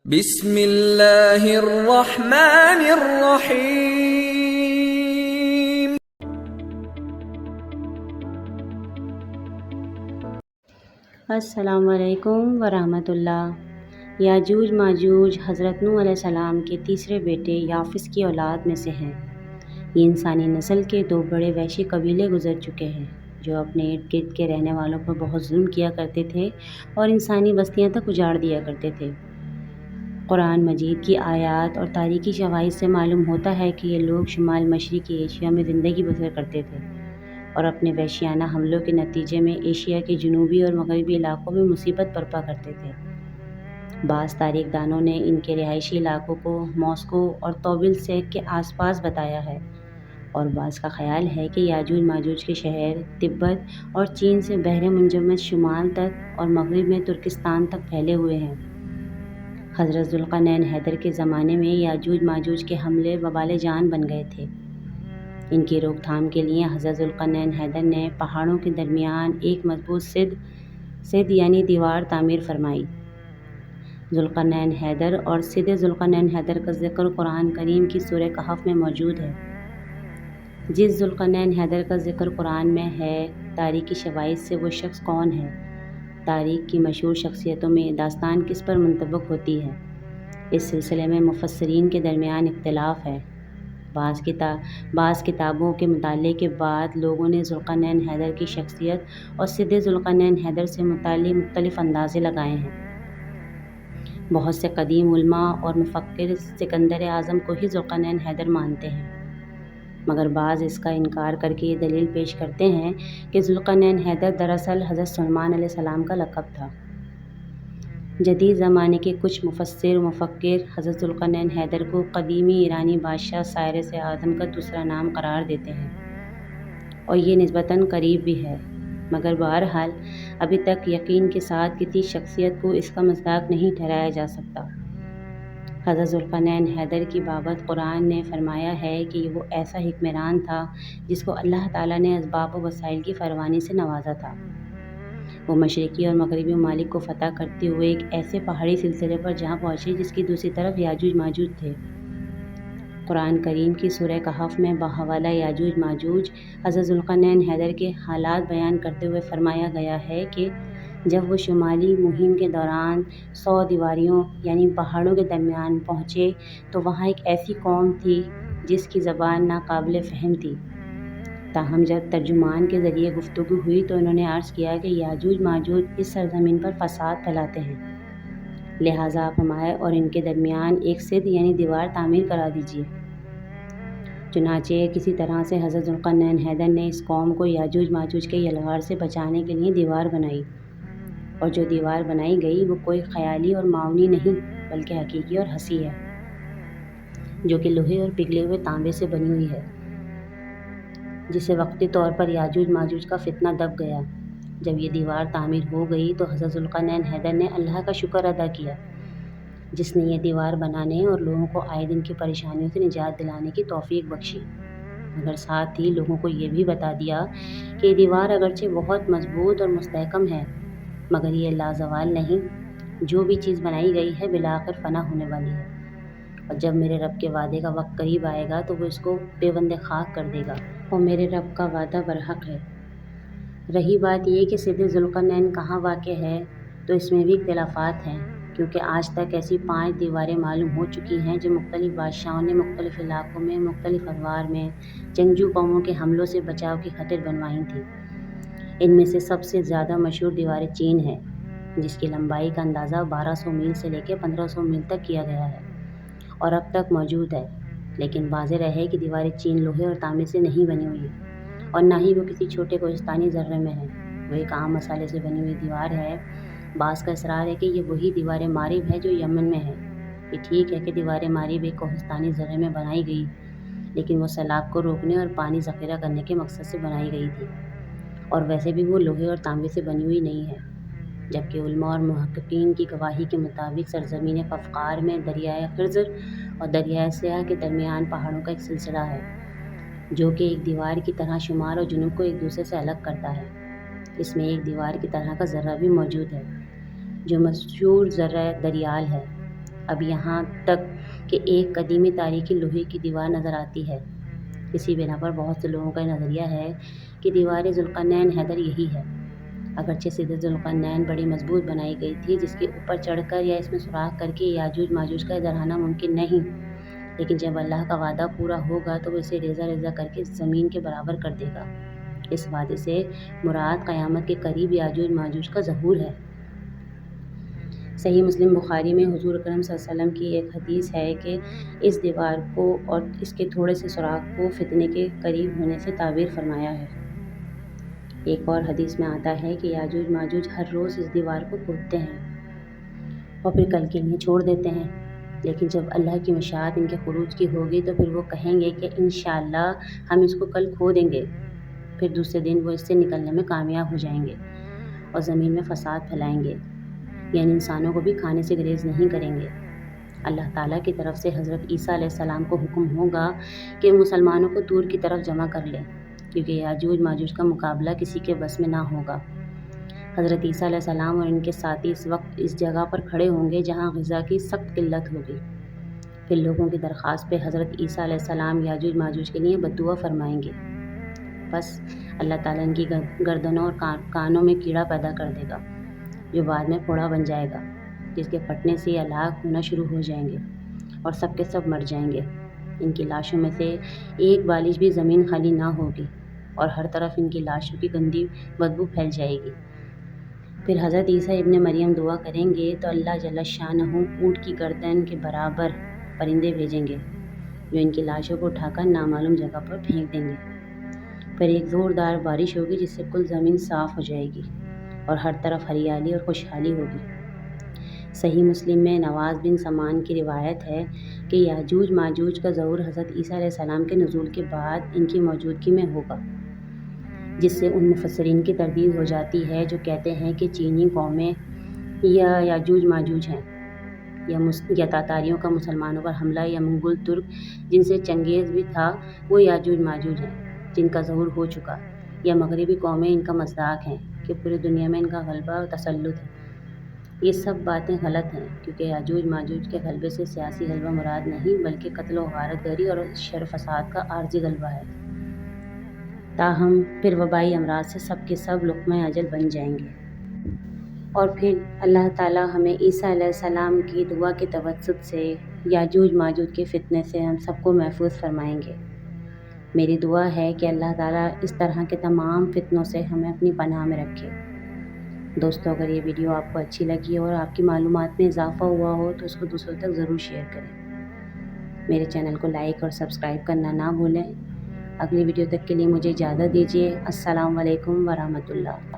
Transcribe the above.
بسم اللہ الرحمن الرحیم۔ السلام علیکم ورحمۃ اللہ۔ یاجوج ماجوج حضرت نوح علیہ السلام کے تیسرے بیٹے یافس کی اولاد میں سے ہیں۔ یہ انسانی نسل کے دو بڑے وحشی قبیلے گزر چکے ہیں جو اپنے ارد گرد کے رہنے والوں پر بہت ظلم کیا کرتے تھے اور انسانی بستیاں تک اجاڑ دیا کرتے تھے۔ قرآن مجید کی آیات اور تاریخی شواہد سے معلوم ہوتا ہے کہ یہ لوگ شمال مشرقی ایشیا میں زندگی بسر کرتے تھے اور اپنے وحشیانہ حملوں کے نتیجے میں ایشیا کے جنوبی اور مغربی علاقوں میں مصیبت برپا کرتے تھے۔ بعض تاریخ دانوں نے ان کے رہائشی علاقوں کو ماسکو اور توبل سیک کے آس پاس بتایا ہے، اور بعض کا خیال ہے کہ یاجوج ماجوج کے شہر تبت اور چین سے بحر منجمد شمال تک اور مغرب میں ترکستان تک پھیلے ہوئے ہیں۔ حضرت ذوالقرنین حیدر کے زمانے میں یاجوج ماجوج کے حملے وبال جان بن گئے تھے۔ ان کی روک تھام کے لیے حضرت ذوالقرنین حیدر نے پہاڑوں کے درمیان ایک مضبوط سد یعنی دیوار تعمیر فرمائی۔ ذوالقرنین حیدر اور سد ذوالقرنین حیدر کا ذکر قرآن کریم کی سورہ کہف میں موجود ہے۔ جس ذوالقرنین حیدر کا ذکر قرآن میں ہے، تاریخی شواہد سے وہ شخص کون ہے؟ تاریخ کی مشہور شخصیتوں میں داستان کس پر منطبق ہوتی ہے؟ اس سلسلے میں مفسرین کے درمیان اختلاف ہے۔ بعض کتابوں کے مطالعے کے بعد لوگوں نے ذوالقرنین حیدر کی شخصیت اور سد ذوالقرنین حیدر سے متعلق مختلف اندازے لگائے ہیں۔ بہت سے قدیم علماء اور مفکر سکندر اعظم کو ہی ذوالقرنین حیدر مانتے ہیں، مگر بعض اس کا انکار کر کے یہ دلیل پیش کرتے ہیں کہ ذوالقرنین حیدر دراصل حضرت سلیمان علیہ السلام کا لقب تھا۔ جدید زمانے کے کچھ مفسر و مفکر حضرت ذوالقرنین حیدر کو قدیمی ایرانی بادشاہ سائرس اعظم کا دوسرا نام قرار دیتے ہیں، اور یہ نسبتاً قریب بھی ہے، مگر بہرحال ابھی تک یقین کے ساتھ کسی شخصیت کو اس کا مصداق نہیں ٹھہرایا جا سکتا۔ حضرت ذوالقرنین حیدر کی بابت قرآن نے فرمایا ہے کہ وہ ایسا حکمران تھا جس کو اللہ تعالیٰ نے اسباب و وسائل کی فراوانی سے نوازا تھا۔ وہ مشرقی اور مغربی ممالک کو فتح کرتے ہوئے ایک ایسے پہاڑی سلسلے پر جہاں پہنچے جس کی دوسری طرف یاجوج ماجوج تھے۔ قرآن کریم کی سورہ کہف میں بحوالہ یاجوج ماجوج حضرت ذوالقرنین حیدر کے حالات بیان کرتے ہوئے فرمایا گیا ہے کہ جب وہ شمالی مہم کے دوران 100 دیواریوں یعنی پہاڑوں کے درمیان پہنچے تو وہاں ایک ایسی قوم تھی جس کی زبان ناقابل فہم تھی۔ تاہم جب ترجمان کے ذریعے گفتگو ہوئی تو انہوں نے عرض کیا کہ یاجوج ماجوج اس سرزمین پر فساد پھیلاتے ہیں، لہٰذا آپ ہمارے اور ان کے درمیان ایک سد یعنی دیوار تعمیر کرا دیجیے۔ چنانچہ کسی طرح سے حضرت ذوالقرنین حیدر نے اس قوم کو یاجوج ماجوج کے یلغار سے بچانے کے لیے دیوار بنائی، اور جو دیوار بنائی گئی وہ کوئی خیالی اور معاونی نہیں بلکہ حقیقی اور حسی ہے، جو کہ لوہے اور پگھلے ہوئے تانبے سے بنی ہوئی ہے، جسے وقتی طور پر یاجوج ماجوج کا فتنہ دب گیا۔ جب یہ دیوار تعمیر ہو گئی تو حضرت ذوالقرنین حیدر نے اللہ کا شکر ادا کیا جس نے یہ دیوار بنانے اور لوگوں کو آئے دن کی پریشانیوں سے نجات دلانے کی توفیق بخشی، مگر ساتھ ہی لوگوں کو یہ بھی بتا دیا کہ یہ دیوار اگرچہ بہت مضبوط اور مستحکم ہے مگر یہ لازوال نہیں، جو بھی چیز بنائی گئی ہے بالآخر فنا ہونے والی ہے، اور جب میرے رب کے وعدے کا وقت قریب آئے گا تو وہ اس کو پیوند خاک کر دے گا، اور میرے رب کا وعدہ برحق ہے۔ رہی بات یہ کہ سد ذوالقرنین کہاں واقع ہے تو اس میں بھی اختلافات ہیں، کیونکہ آج تک ایسی 5 دیواریں معلوم ہو چکی ہیں جو مختلف بادشاہوں نے مختلف علاقوں میں مختلف ادوار میں جنگجو قوموں کے حملوں سے بچاؤ کی خاطر بنوائی تھیں۔ ان میں سے سب سے زیادہ مشہور دیوار چین ہے، جس کی لمبائی کا اندازہ 1200 میل سے لے کے 1500 میل تک کیا گیا ہے اور اب تک موجود ہے، لیکن واضح رہے کہ دیوار چین لوہے اور تانبے سے نہیں بنی ہوئی اور نہ ہی وہ کسی چھوٹے کوہستانی ذرے میں ہے، وہ ایک عام مسالے سے بنی ہوئی دیوار ہے۔ بعض کا اصرار ہے کہ یہ وہی دیوار مارب ہے جو یمن میں ہے۔ یہ ٹھیک ہے کہ دیوار مارب ایک کوہستانی ذرے میں بنائی گئی، لیکن وہ سیلاب کو روکنے اور پانی ذخیرہ کرنے کے مقصد سے بنائی گئی تھی، اور ویسے بھی وہ لوہے اور تانبے سے بنی ہوئی نہیں ہے، جبکہ علماء اور محققین کی گواہی کے مطابق سرزمین قفقار میں دریائے خرزر اور دریائے سیاہ کے درمیان پہاڑوں کا ایک سلسلہ ہے جو کہ ایک دیوار کی طرح شمال اور جنوب کو ایک دوسرے سے الگ کرتا ہے۔ اس میں ایک دیوار کی طرح کا ذرہ بھی موجود ہے جو مشہور ذرہ دریال ہے۔ اب یہاں تک کہ ایک قدیمی تاریخی لوہے کی دیوار نظر آتی ہے۔ اسی بنا پر بہت سے لوگوں کا نظریہ ہے کہ دیوار ذوالقرنین حیدر یہی ہے۔ اگرچہ سدرۃ ذوالقرنین بڑی مضبوط بنائی گئی تھی، جس کے اوپر چڑھ کر یا اس میں سوراخ کر کے یاجوج ماجوج کا ادھر آنا ممکن نہیں، لیکن جب اللہ کا وعدہ پورا ہوگا تو وہ اسے ریزہ ریزہ کر کے زمین کے برابر کر دے گا۔ اس وعدے سے مراد قیامت کے قریب یاجوج ماجوج کا ظہور ہے۔ صحیح مسلم بخاری میں حضور اکرم صلی اللہ علیہ وسلم کی ایک حدیث ہے کہ اس دیوار کو اور اس کے تھوڑے سے سوراخ کو فتنے کے قریب ہونے سے تعبیر فرمایا ہے۔ ایک اور حدیث میں آتا ہے کہ یاجوج ماجوج ہر روز اس دیوار کو کھودتے ہیں اور پھر کل کے لیے چھوڑ دیتے ہیں، لیکن جب اللہ کی مشیت ان کے خروج کی ہوگی تو پھر وہ کہیں گے کہ انشاءاللہ ہم اس کو کل کھو دیں گے۔ پھر دوسرے دن وہ اس سے نکلنے میں کامیاب ہو جائیں گے اور زمین میں فساد پھیلائیں گے، یعنی انسانوں کو بھی کھانے سے گریز نہیں کریں گے۔ اللہ تعالیٰ کی طرف سے حضرت عیسیٰ علیہ السلام کو حکم ہوگا کہ مسلمانوں کو طور کی طرف جمع کر لیں، کیونکہ یاجوج ماجوج کا مقابلہ کسی کے بس میں نہ ہوگا۔ حضرت عیسیٰ علیہ السلام اور ان کے ساتھی اس وقت اس جگہ پر کھڑے ہوں گے جہاں غذا کی سخت قلت ہوگی۔ پھر لوگوں کی درخواست پہ حضرت عیسیٰ علیہ السلام یاجوج ماجوج کے لیے بد دعا فرمائیں گے۔ بس اللہ تعالیٰ ان کی گردنوں اور کانوں میں کیڑا پیدا کر دے گا، جو بعد میں پھوڑا بن جائے گا، جس کے پھٹنے سے یہ ہلاک ہونا شروع ہو جائیں گے اور سب کے سب مر جائیں گے۔ ان کی لاشوں میں سے ایک بالش بھی زمین خالی نہ ہوگی اور ہر طرف ان کی لاشوں کی گندی بدبو پھیل جائے گی۔ پھر حضرت عیسیٰ ابن مریم دعا کریں گے تو اللہ جل شانہ اونٹ کی گردن کے برابر پرندے بھیجیں گے، جو ان کی لاشوں کو اٹھا کر نامعلوم جگہ پر پھینک دیں گے۔ پھر ایک زوردار بارش ہوگی جس سے کل زمین صاف ہو جائے گی اور ہر طرف ہریالی اور خوشحالی ہوگی۔ صحیح مسلم میں نواس بن سمان کی روایت ہے کہ یاجوج ماجوج کا ظہور حضرت عیسیٰ علیہ السلام کے نزول کے بعد ان کی موجودگی میں ہوگا، جس سے ان مفسرین کی تردید ہو جاتی ہے جو کہتے ہیں کہ چینی قومیں یا یاجوج ماجوج ہیں، یا تاتاریوں کا مسلمانوں پر حملہ، یا منگول ترک جن سے چنگیز بھی تھا وہ یاجوج ماجوج ہیں جن کا ظہور ہو چکا، یا مغربی قومیں ان کا مصداق ہیں کہ پوری دنیا میں ان کا غلبہ اور تسلط ہے۔ یہ سب باتیں غلط ہیں، کیونکہ یاجوج ماجوج کے غلبے سے سیاسی غلبہ مراد نہیں، بلکہ قتل و غارت گری اور شر فساد کا عارضی غلبہ ہے۔ تاہم پھر وبائی امراض سے سب کے سب لقمہ اجل بن جائیں گے، اور پھر اللہ تعالیٰ ہمیں عیسیٰ علیہ السلام کی دعا کے توسط سے یاجوج ماجوج کے فتنے سے ہم سب کو محفوظ فرمائیں گے۔ میری دعا ہے کہ اللہ تعالیٰ اس طرح کے تمام فتنوں سے ہمیں اپنی پناہ میں رکھے۔ دوستو، اگر یہ ویڈیو آپ کو اچھی لگی اور آپ کی معلومات میں اضافہ ہوا ہو تو اس کو دوسروں تک ضرور شیئر کریں۔ میرے چینل کو لائک اور سبسکرائب کرنا نہ بھولیں۔ اگلی ویڈیو تک کے لیے مجھے اجازت دیجیے۔ السلام علیکم ورحمۃ اللہ۔